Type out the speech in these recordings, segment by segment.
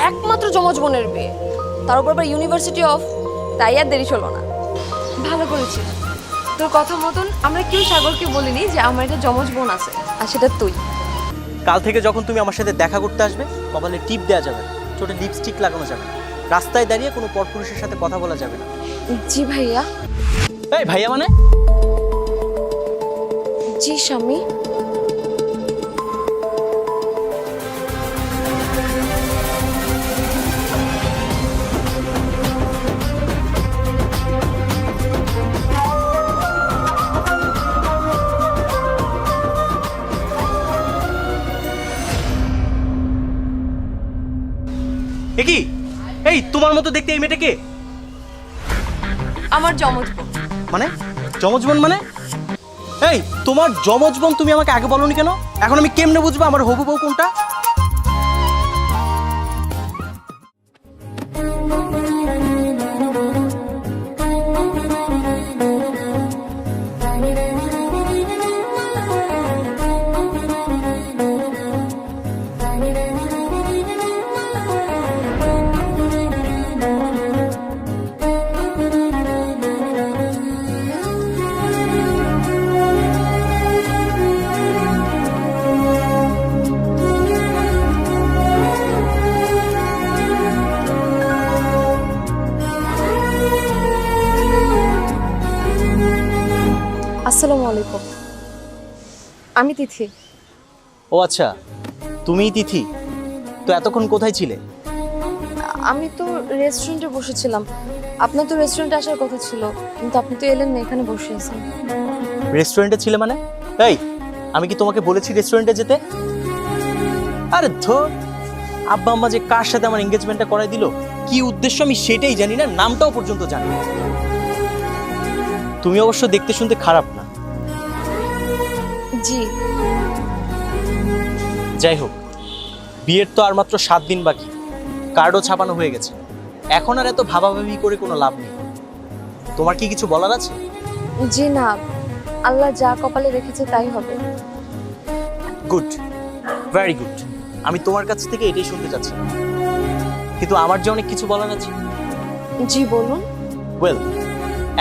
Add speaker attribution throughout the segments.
Speaker 1: একমাত্র যমজ বোনের বিয়ে, তার উপর আবার ইউনিভার্সিটি অফ, তাই আর দেরি হলো না। ভালো করেছিস, তোর কথা মতন আমরা কেউ সাগরকে বলিনি যে আমার একটা যমজ বোন আছে, আর সেটা তুই।
Speaker 2: কাল থেকে যখন তুমি আমার সাথে দেখা করতে আসবে, কপালে টিপ দেওয়া যাবে না, ছোট লিপস্টিক লাগানো যাবে না, রাস্তায় দাঁড়িয়ে কোনো পরপুরুষের সাথে কথা বলা যাবে না।
Speaker 1: জি ভাইয়া।
Speaker 2: এই ভাইয়া মানে?
Speaker 1: জি স্বামী।
Speaker 2: এ কি? এই তোমার মতো দেখতে এই মেয়েটা কে?
Speaker 1: আমার যমজ বোন।
Speaker 2: মানে যমজ বোন মানে? এই তোমার যমজ বোন তুমি আমাকে আগে বলোনি কেন? এখন আমি কেমনে বুঝবো আমার হবু বউ কোনটা?
Speaker 1: আসসালামু আলাইকুম, আমি তিথি।
Speaker 2: ও আচ্ছা, তুমিই তিথি। তো এতক্ষণ কোথায় ছিলে?
Speaker 1: আমি তো রেস্টুরেন্টে বসেছিলাম, আপনার তো রেস্টুরেন্টে আসার কথা ছিল, কিন্তু আপনি তো এলেন না, এখানে বসে আছেন।
Speaker 2: রেস্টুরেন্টে ছিলে মানে? এই আমি কি তোমাকে বলেছি রেস্টুরেন্টে যেতে? আরে ধর, আব্বা আম্মা যে কার সাথে আমার এঙ্গেজমেন্টটা করাই দিল, কি উদ্দেশ্য আমি সেটাই জানি না, নামটাও পর্যন্ত জানি না। তুমি অবশ্য দেখতে শুনতে খারাপ না।
Speaker 1: জি।
Speaker 2: যাই হোক, বিয়ের তো আর মাত্র 7 দিন বাকি, কার্ডও ছাপানো হয়ে গেছে। এখন আর এত ভাবাভাবি করে কোনো লাভ নেই। তোমার কি কিছু বলার আছে?
Speaker 1: জি না, আল্লাহ যা কপালে রেখেছে তাই হবে।
Speaker 2: Good, very good. আমি তোমার কাছ থেকে এটাই শুনতে চাচ্ছি, কিন্তু আমার যে অনেক কিছু বলার আছে।
Speaker 1: জি বলুন।
Speaker 2: ওয়েল,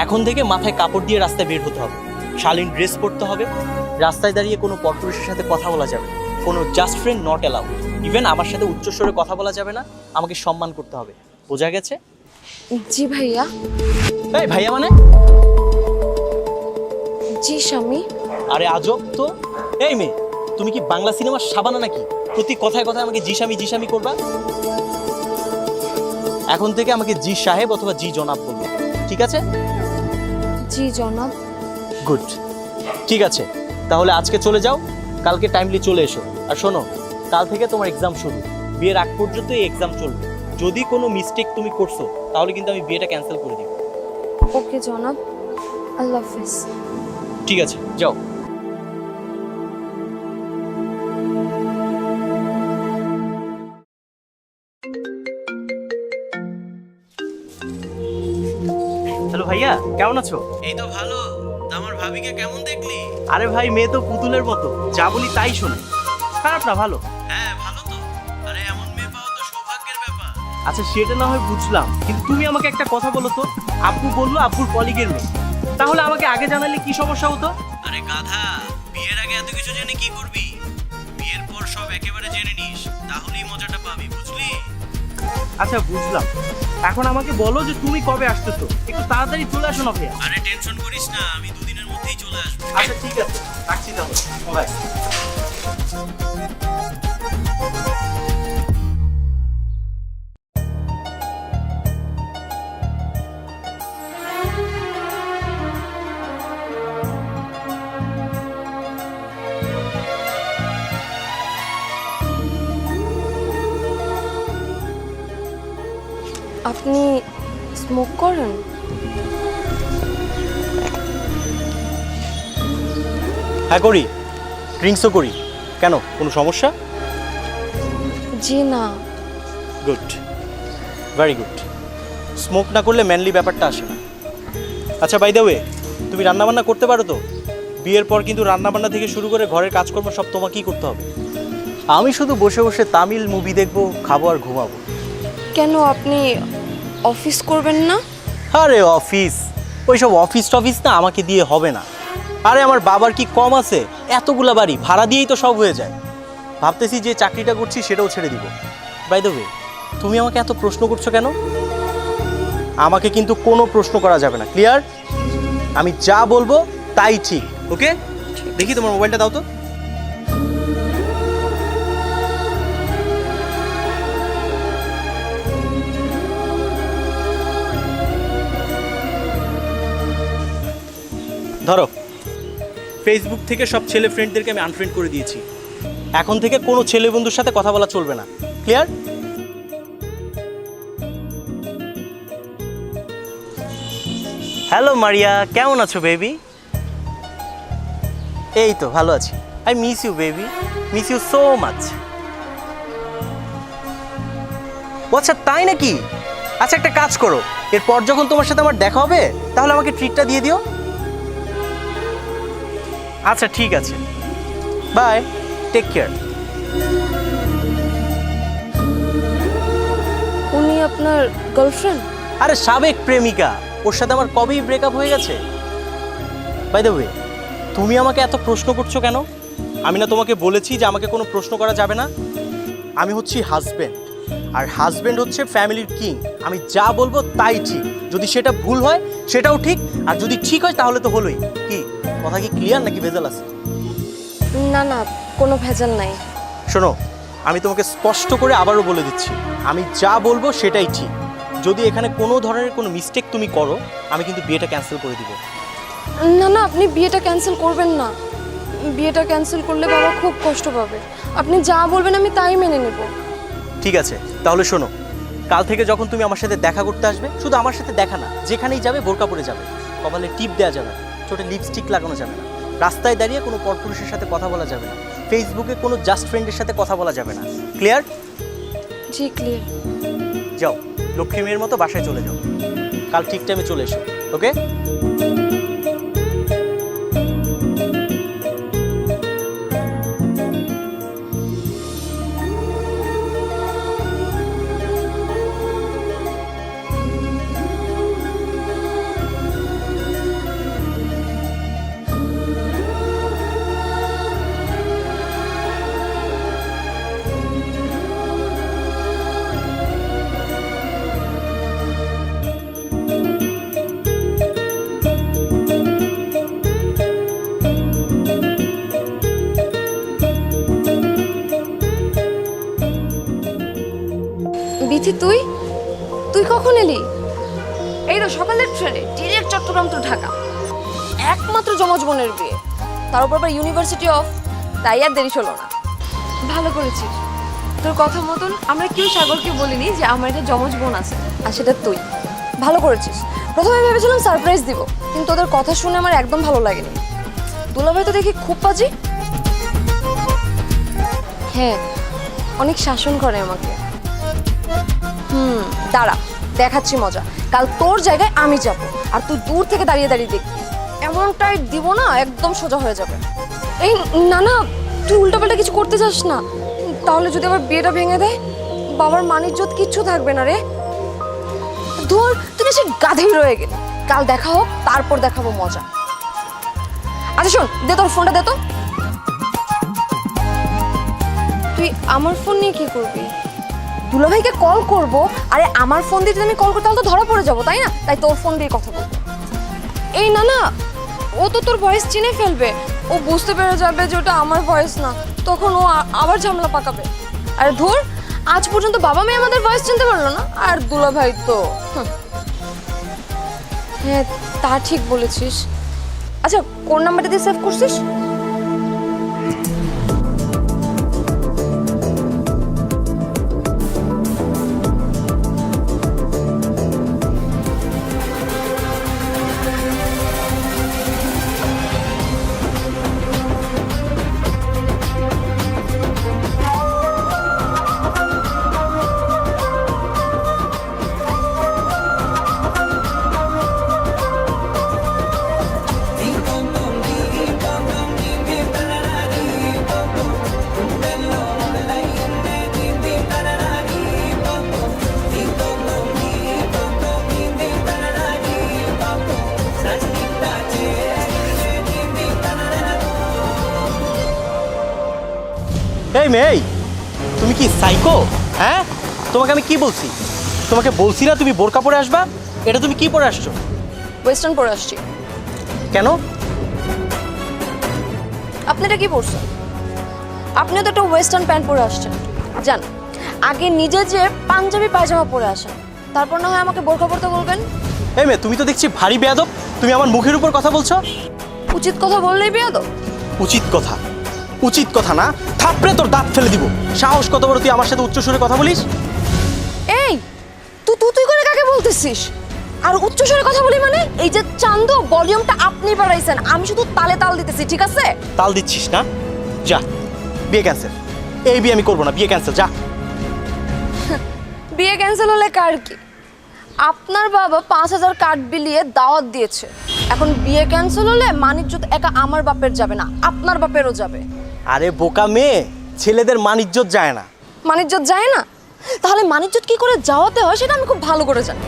Speaker 2: এখন থেকে মাথায় কাপড় দিয়ে রাস্তায় বের হতে হবে, শালীন ড্রেস পরতে হবে, রাস্তায় দাঁড়িয়ে কোনো পরপুরুষের সাথে কথা বলা যাবে না, কোনো just friend not allowed. Even আমার সাথে উচ্চস্বরে কথা বলা যাবে না, আমাকে সম্মান করতে হবে। বোঝা গেছে?
Speaker 1: জি ভাইয়া।
Speaker 2: এই ভাইয়া মানে?
Speaker 1: জি স্বামী।
Speaker 2: আরে আজব তো। এই মেয়ে, তুমি কি বাংলা সিনেমার সাবানা নাকি? প্রতি কথায় কথায় আমাকে জিসামি জিসামি করবা। এখন থেকে আমাকে জি সাহেব অথবা জি জনাব বলবে, ঠিক আছে?
Speaker 1: জি জনাব।
Speaker 2: গুড, ঠিক আছে। তাহলে আজকে চলে যাও, কালকে টাইমলি চলে এসো। আর শোনো, কাল থেকে তোমার এক্সাম শুরু, বিয়ের আগ পর্যন্ত এই এক্সাম চলবে। যদি কোনো মিস্টেক তুমি করছো, তাহলে কিন্তু আমি বিয়েটা ক্যান্সেল করে দিব।
Speaker 1: ওকে জনাব, আল্লাহ হাফেজ।
Speaker 2: ঠিক আছে, যাও। হ্যালো ভাইয়া, কেমন আছো?
Speaker 3: এই তো ভালো। আমার ভাবিকে কেমন দেখলি?
Speaker 2: আরে ভাই, মেয়ে তো পুতুলের মতো, যা বলি তাই শোনে। খারাপ না, ভালো।
Speaker 3: হ্যাঁ ভালো তো। আরে এমন মেয়ে পাওয়া তো সৌভাগ্যের ব্যাপার।
Speaker 2: আচ্ছা সেটা না হয় বুঝলাম, কিন্তু তুমি আমাকে একটা কথা বলো তো। আব্বু বললো আব্বুর কলিগের মেয়ে, তাহলে আমাকে আগে জানালে কি সমস্যা হতো?
Speaker 3: আরে গাধা, বিয়ের আগে এত কিছু জেনে কি করবি? বিয়ের পর সব একেবারে জেনে নিস, তাহলেই মজাটা পাবি, বুঝলি?
Speaker 2: আচ্ছা বুঝলাম, এখন আমাকে বলো যে তুমি কবে আসতেছো, একটু তাড়াতাড়ি চলে আসো না ভাইয়া।
Speaker 3: আরে টেনশন করিস না, আমি দুদিনের মধ্যেই চলে আসবো।
Speaker 2: আচ্ছা ঠিক আছে, রাখছি তাহলে, বাই।
Speaker 1: আপনি স্মোক করেন?
Speaker 2: হ্যাঁ করি, ড্রিঙ্কসও করি। কেন, কোনো সমস্যা?
Speaker 1: জি না।
Speaker 2: Good, very good. স্মোক না করলে ম্যানলি ব্যাপারটা আসে না। আচ্ছা বাই দ্য ওয়ে, তুমি রান্নাবান্না করতে পারো তো? বিয়ের পর কিন্তু রান্নাবান্না থেকে শুরু করে ঘরের কাজকর্ম সব তোমাকেই করতে হবে। আমি শুধু বসে বসে তামিল মুভি দেখবো, খাবো আর ঘুমাবো।
Speaker 1: কেন আপনি অফিস করবেন না?
Speaker 2: আরে অফিস, ওইসব অফিস টফিস না আমাকে দিয়ে হবে না। আরে আমার বাবার কি কম আছে? এতগুলা বাড়ি ভাড়া দিয়েই তো সব হয়ে যায়। ভাবতেছি যে চাকরিটা করছি সেটাও ছেড়ে দিব। বাই দ্য ওয়ে, তুমি আমাকে এত প্রশ্ন করছো কেন? আমাকে কিন্তু কোনো প্রশ্ন করা যাবে না, ক্লিয়ার? আমি যা বলবো তাই ঠিক, ওকে? দেখি তোমার মোবাইলটা দাও তো। ধরো, ফেসবুক থেকে সব ছেলে ফ্রেন্ডদেরকে আমি আনফ্রেন্ড করে দিয়েছি। এখন থেকে কোনো ছেলে বন্ধুর সাথে কথা বলা চলবে না, ক্লিয়ার? হ্যালো মারিয়া, কেমন আছো বেবি? এই তো ভালো আছি। I miss you baby, miss you so much. আচ্ছা তাই নাকি? আচ্ছা একটা কাজ করো, এরপর যখন তোমার সাথে আমার দেখা হবে তাহলে আমাকে ট্রিটটা দিয়ে দিও। আচ্ছা ঠিক আছে, বাই, টেক কেয়ার।
Speaker 1: উনি আপনার গার্লফ্রেন্ড?
Speaker 2: আরে সাবেক প্রেমিকা, ওর সাথে আমার কবেই ব্রেকআপ হয়ে গেছে। বাই দ্য ওয়ে, তুমি আমাকে এত প্রশ্ন করছো কেন? আমি না তোমাকে বলেছি যে আমাকে কোনো প্রশ্ন করা যাবে না? আমি হচ্ছি হাজব্যান্ড, আর হাজব্যান্ড হচ্ছে ফ্যামিলির কিং। আমি যা বলবো তাই ঠিক, যদি সেটা ভুল হয় সেটাও ঠিক, আর যদি ঠিক হয় তাহলে তো হলোই। কি কথা কি ক্লিয়ার নাকি ভেজাল আছে?
Speaker 1: না না, কোনো ভেজাল নাই।
Speaker 2: শোনো, আমি তোমাকে স্পষ্ট করে আবারও বলে দিচ্ছি, আমি যা বলবো সেটাই ঠিক। যদি এখানে কোনো ধরনের কোনো মিস্টেক তুমি করো, আমি কিন্তু বিয়েটা ক্যান্সেল করে দিব।
Speaker 1: না না, আপনি বিয়েটা ক্যান্সেল করবেন না। বিয়েটা ক্যান্সেল করলে বাবা খুব কষ্ট পাবে। আপনি যা বলবেন আমি তাই মেনে নেব।
Speaker 2: ঠিক আছে, তাহলে শোনো, কাল থেকে যখন তুমি আমার সাথে দেখা করতে আসবে, শুধু আমার সাথে দেখা না, যেখানেই যাবে বোরকা পরে যাবে, কপালে টিপ দেওয়া যাবে না, ছোটো লিপস্টিক লাগানো যাবে না, রাস্তায় দাঁড়িয়ে কোনো পরপুরুষের সাথে কথা বলা যাবে না, ফেসবুকে কোনো জাস্ট ফ্রেন্ডের সাথে কথা বলা যাবে না। ক্লিয়ার?
Speaker 1: জি ক্লিয়ার।
Speaker 2: যাও, লক্ষ্মী মেয়ের মতো বাসায় চলে যাও। কাল ঠিক টাইমে চলে এসো, ওকে?
Speaker 1: বিথি, তুই তুই কখন এলি? এই তো সকালের ট্রেনে ডিরেক্ট চট্টগ্রাম টু ঢাকা। একমাত্র যমজ বোনের বিয়ে, তার উপর আবার ইউনিভার্সিটি অফ, তাই আর দেরি হলো না। ভালো করেছিস। তোর কথা মতন আমরা কেউ সাগরকে বলিনি যে আমার একটা যমজ বোন আছে, আর সেটা তুই। ভালো করেছিস। প্রথমে ভেবেছিলাম সারপ্রাইজ দিব, কিন্তু তোদের কথা শুনে আমার একদম ভালো লাগেনি। দুলাভাই তো দেখি খুব পাজি। হ্যাঁ, অনেক শাসন করে আমাকে। দাঁড়া, দেখাচ্ছি মজা। কাল তোর জায়গায় আমি যাব, আর তুই দূর থেকে দাঁড়িয়ে দাঁড়িয়ে দেখবি। এমনটাই দিব না, একদম সোজা হয়ে যাবে। এই না না, তুই উল্টাপাল্টা কিছু করতে চাস না, তাহলে যদি আবার বিয়েটা ভেঙে দেয়, বাবার মান-ইজ্জত কিচ্ছু থাকবে না রে। ধর, তুই সে গাধেই রয়ে গেলি। কাল দেখা হোক, তারপর দেখাবো মজা। আচ্ছা শোন, দে তোর ফোনটা, দে তো। তুই আমার ফোন নিয়ে কি করবি? দুলাভাইকে কল করব। আরে আমার ফোন দিয়ে যদি আমি কল করি তাহলে তো ধরা পড়ে যাবো, তাই না? তাই তোর ফোন দিয়ে কথা বলবো। এই না না, ও তো তোর ভয়েস চিনে ফেলবে। ও বুঝতে পেরে যাবে যে ওটা আমার ভয়েস না, তখন ও আবার ঝামেলা পাকাবে। আরে ধুর, আজ পর্যন্ত বাবা মেয়ে আমাদের ভয়েস চিনতে পারলো না, আর দুলাভাই তো। হ্যাঁ, তা ঠিক বলেছিস। আচ্ছা, কোন নাম্বারটা দিয়ে সেভ করছিস?
Speaker 2: এই মেয়ে, এই, তুমি কি সাইকো? হ্যাঁ, তোমাকে আমি কি বলছি? তোমাকে বলছি না তুমি বোরকা পরে আসবা? এটা তুমি কি পরে আসছো?
Speaker 1: ওয়েস্টার্ন পরে আসছি।
Speaker 2: কেন?
Speaker 1: আপনি এটা কি পরছেন? আপনিও তো একটা ওয়েস্টার্ন প্যান্ট পরে আসছেন। জান, আগে নিজে যে পাঞ্জাবি পায়জামা পরে আসেন, তারপর না হয় আমাকে বোরকা পরতে বলবেন।
Speaker 2: এই মেয়ে, তুমি তো দেখছি ভারী বেয়াদব। তুমি আমার মুখের উপর কথা বলছো।
Speaker 1: উচিত কথা বললেই বেয়াদব?
Speaker 2: উচিত কথা? উচিত কথা না, থাপড়ে তোর দাঁত ফেলে দিব। সাহস কত বড় তুই আমার সাথে উচ্চ সুরে কথা বলিস?
Speaker 1: এই তুই করে কাকে বলতেছিস? আর উচ্চ স্বরে কথা বলি মানে? এই যে চান্দু, ভলিউমটা আপনি বাড়াইছেন, আমি শুধু তালে তাল দিতেছি, ঠিক আছে?
Speaker 2: তাল দিচ্ছিস না? যা, বিয়ে ক্যান্সেল। এই বিয়ে আমি করবো না, বিয়ে ক্যান্সেল, যা।
Speaker 1: বিয়ে ক্যান্সেল হলে কার কি? আপনার বাবা 5,000 কার্ড বিলিয়ে দাওয়াত দিয়েছে। এখন বিয়ে ক্যান্সেল হলে মানিজ্জত একা আমার বাপের যাবে না, আপনার বাপেরও যাবে।
Speaker 2: আরে বোকা মেয়ে, ছেলেদের মান ইজ্জত যায় না।
Speaker 1: মানিজ্জত যায় না? তাহলে মানিজ্জত কি করে যাওয়াতে হয় সেটা আমি খুব ভালো করে জানি।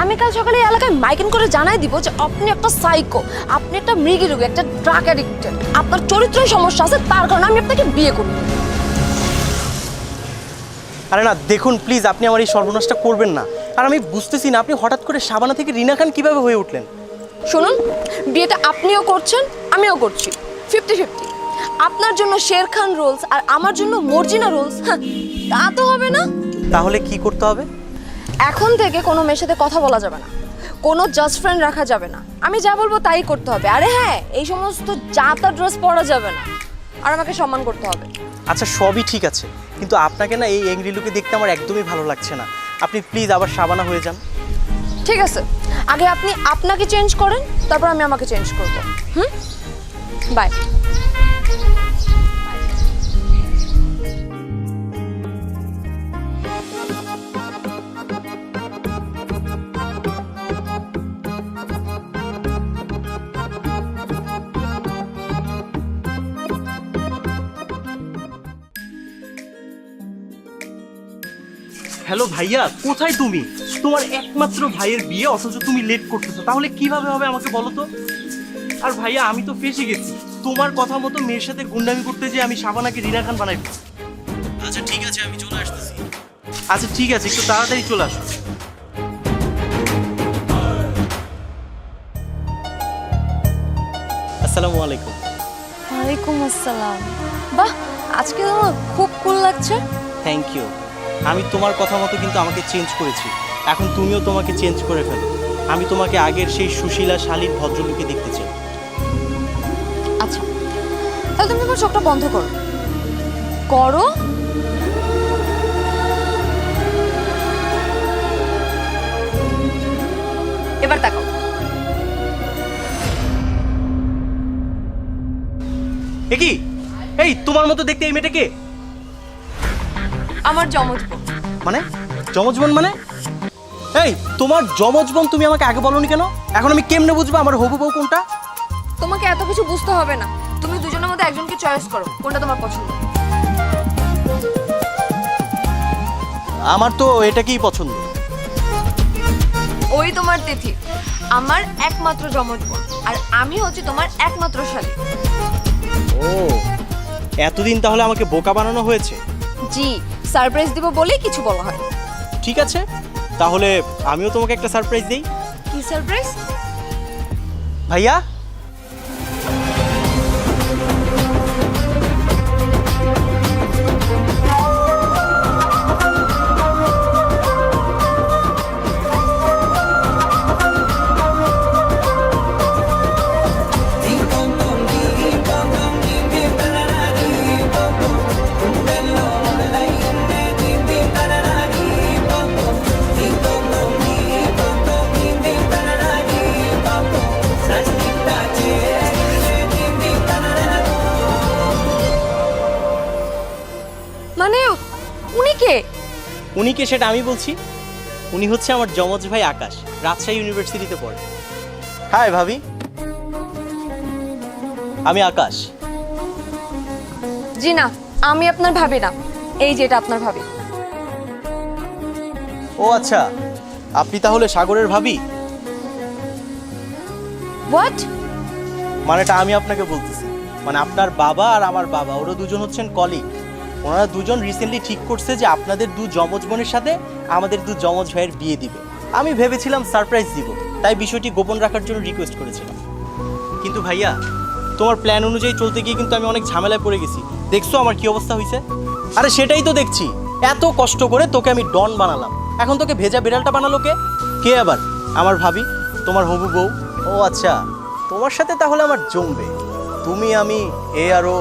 Speaker 1: আমি কাল সকালে এই এলাকায় মাইকিং করে জানাই দিব যে আপনি একটা সাইকো, আপনি একটা মৃগী রোগী, একটা ড্রাগ অ্যাডিক্টেড, আপনার চরিত্রের সমস্যা আছে, তার কারণে আমি আপনাকে বিয়ে করি।
Speaker 2: আরে না, দেখুন প্লিজ, আপনি আমার এই সর্বনাশটা করবেন না। আর আমি বুঝতেছি না, আপনি হঠাৎ করে শাবানা থেকে রিনা খান কিভাবে হয়ে উঠলেন?
Speaker 1: শুনুন, বিয়েটা আপনিও করছেন, আমিও করছি, 50-50। আপনার জন্য শের খান রোলস আর আমার জন্য মর্জিনা রোলস, তা তো হবে না।
Speaker 2: তাহলে কি করতে হবে?
Speaker 1: এখন থেকে কোনো মেয়ের সাথে কথা বলা যাবে না, কোনো জাস্ট ফ্রেন্ড রাখা যাবে না, আমি যা বলবো তাই করতে হবে। আরে হ্যাঁ, এই সমস্ত জাতা ড্রেস পরা যাবে না, আর আমাকে সম্মান করতে হবে।
Speaker 2: আচ্ছা, সবই ঠিক আছে, কিন্তু আপনাকে না এই এংরি লুকে দেখতে আমার একদমই ভালো লাগছে না। আপনি প্লিজ আবার শাবানা হয়ে যান।
Speaker 1: ঠিক আছে, আগে আপনি আপনাকে চেঞ্জ করেন, তারপর আমি আমাকে চেঞ্জ করব। বাই।
Speaker 2: হ্যালো ভাইয়া, কোথায় তুমি? তোমার একমাত্র ভাইয়ের বিয়ে, অথচ তুমি লেট করতেছো। তাহলে কিভাবে হবে আমাকে বলো তো? আর ভাইয়া, আমি তো ফেঁসে গেছি। তোমার কথা মতো মেয়ের সাথে গুন্ডামি করতে যে আমি শাবানাকে রিনা খান বানাই ফেলছি।
Speaker 3: আচ্ছা ঠিক আছে, আমি চলে আসতেছি।
Speaker 2: আচ্ছা ঠিক আছে, একটু তাড়াতাড়ি চলে আসো। আসসালামু আলাইকুম।
Speaker 1: ওয়ালাইকুম আসসালাম। বাহ, আজকে তো খুব কুল লাগছে।
Speaker 2: Thank you. আমি তোমার কথা মতো কিন্তু আমাকে চেঞ্জ করেছি। এখন তুমিও তোমাকে চেঞ্জ করে ফেলো। আমি তোমাকে আগের সেই সুশীলা শালীন ভদ্রলোকে দেখতে চাই।
Speaker 1: আচ্ছা, তাহলে তুমি তোমার চোখটা বন্ধ করো। করো। এবার তাকাও।
Speaker 2: এ কি? এই তোমার মতো দেখতে এই মেয়েটাকে?
Speaker 1: আমার যমজ বোন।
Speaker 2: মানে যমজ বোন মানে? এই তোমার যমজ বোন তুমি আমাকে আগে বলোনি কেন? এখন আমি কেমনে বুঝবো আমার হবু বউ কোনটা?
Speaker 1: তোমাকে এত কিছু বুঝতে হবে না, তুমি দুজনের মধ্যে একজনকে চয়েস করো, কোনটা তোমার পছন্দ।
Speaker 2: আমার তো এটাকেই পছন্দ।
Speaker 1: ওই তোমার তিথি, আমার একমাত্র যমজ বোন, আর আমি হচ্ছে তোমার একমাত্র শালী।
Speaker 2: ও, এতদিন তাহলে আমাকে বোকা বানানো হয়েছে।
Speaker 1: জি, সারপ্রাইজ দিব বলেই কিছু বলা হয়।
Speaker 2: ঠিক আছে, তাহলে আমিও তোমাকে একটা সারপ্রাইজ দেই।
Speaker 1: কি সারপ্রাইজ?
Speaker 2: ভাইয়া,
Speaker 1: মানে উনি কে?
Speaker 2: উনি কে সেটা আমি বলছি। উনি হচ্ছে আমার যমজ ভাই আকাশ, রাজশাহী ইউনিভার্সিটিতে পড়ে। হাই ভাবি, আমি আকাশ।
Speaker 1: জি না, আমি আপনার ভাবি না, এই যেটা আপনার ভাবি।
Speaker 2: ও আচ্ছা, আপনি তাহলে সাগরের ভাবি?
Speaker 1: হোয়াট?
Speaker 2: মানেটা আমি আপনাকে বলতেছি, মানে আপনার বাবা আর আমার বাবা, ওরা দুজন হচ্ছেন কলিগ। ওনারা দুজন রিসেন্টলি ঠিক করছে যে আপনাদের দু যমজ বোনের সাথে আমাদের দু যমজ ভাইয়ের বিয়ে দিবে। আমি ভেবেছিলাম সারপ্রাইজ দিব, তাই বিষয়টি গোপন রাখার জন্য রিকোয়েস্ট করেছিলাম। কিন্তু ভাইয়া, তোমার প্ল্যান অনুযায়ী চলতে গিয়ে কিন্তু আমি অনেক ঝামেলায় পড়ে গেছি। দেখছো আমার কি অবস্থা হয়েছে? আরে সেটাই তো দেখছি, এত কষ্ট করে তোকে আমি ডন বানালাম, এখন তোকে ভেজা বিড়ালটা বানালো কে? কে আবার? আমার ভাবি, তোমার হবু বউ। ও আচ্ছা, তোমার সাথে তাহলে আমার জমবে। তুমি, আমি, এ আরও